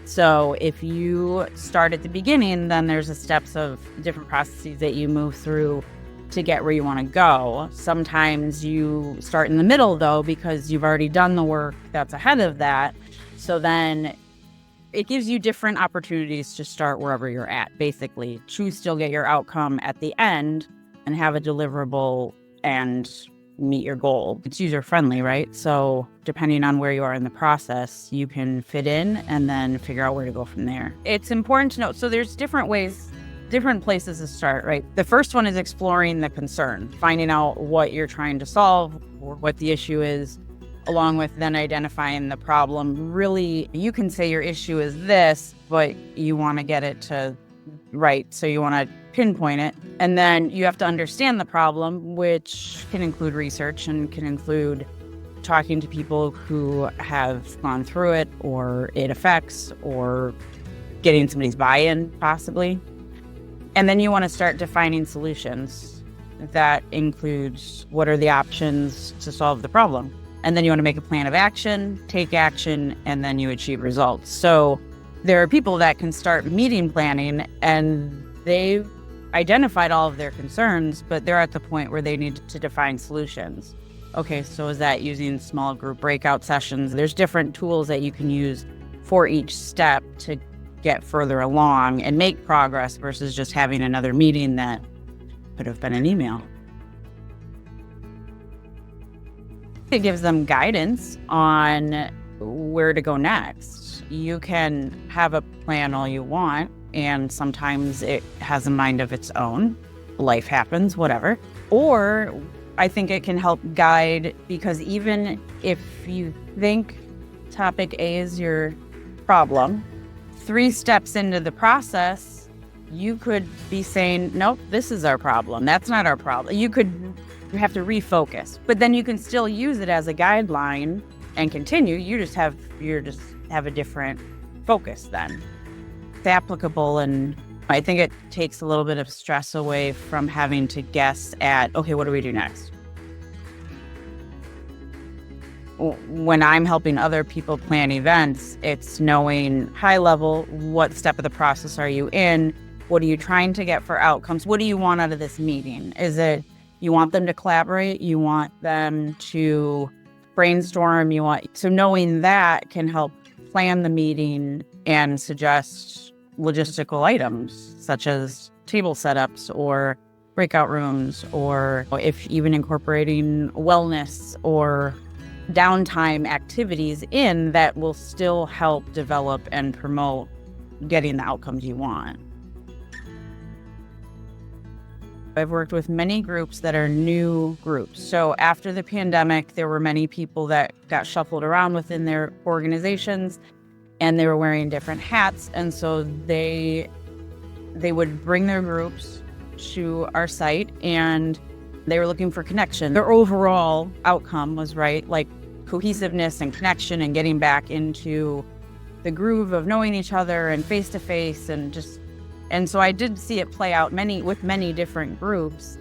So if you start at the beginning, then there's the steps of different processes that you move through to get where you want to go. Sometimes you start in the middle, though, because you've already done the work that's ahead of that. So then it gives you different opportunities to start wherever you're at, basically. To still get your outcome at the end and have a deliverable and meet your goal. It's user-friendly, right? So depending on where you are in the process, you can fit in and then figure out where to go from there. It's important to note, so there's different ways, different places to start, right? The first one is exploring the concern, finding out what you're trying to solve or what the issue is, along with then identifying the problem. Really, you can say your issue is this, but you want to get it to right. So you want to pinpoint it. And then you have to understand the problem, which can include research and can include talking to people who have gone through it or it affects, or getting somebody's buy-in possibly. And then you want to start defining solutions. That includes what are the options to solve the problem. And then you want to make a plan of action, take action, and then you achieve results. So there are people that can start meeting planning and they've identified all of their concerns, but they're at the point where they need to define solutions. Okay, so is that using small group breakout sessions? There's different tools that you can use for each step to get further along and make progress versus just having another meeting that could have been an email. It gives them guidance on where to go next. You can have a plan all you want, and sometimes it has a mind of its own. Life happens, whatever. Or I think it can help guide, because even if you think topic A is your problem, 3 steps into the process, you could be saying, nope, this is our problem. That's not our problem. You have to refocus, but then you can still use it as a guideline and continue. You just have a different focus then. It's applicable, and I think it takes a little bit of stress away from having to guess at, okay, what do we do next? When I'm helping other people plan events, it's knowing high level, what step of the process are you in? What are you trying to get for outcomes? What do you want out of this meeting? Is it you want them to collaborate? You want them to brainstorm? So knowing that can help plan the meeting and suggest logistical items such as table setups or breakout rooms, or if even incorporating wellness or downtime activities in that will still help develop and promote getting the outcomes you want. I've worked with many groups that are new groups. So after the pandemic, there were many people that got shuffled around within their organizations, and they were wearing different hats. And so they would bring their groups to our site, and they were looking for connection. Their overall outcome was like cohesiveness and connection and getting back into the groove of knowing each other and face to face, and so I did see it play out with many different groups.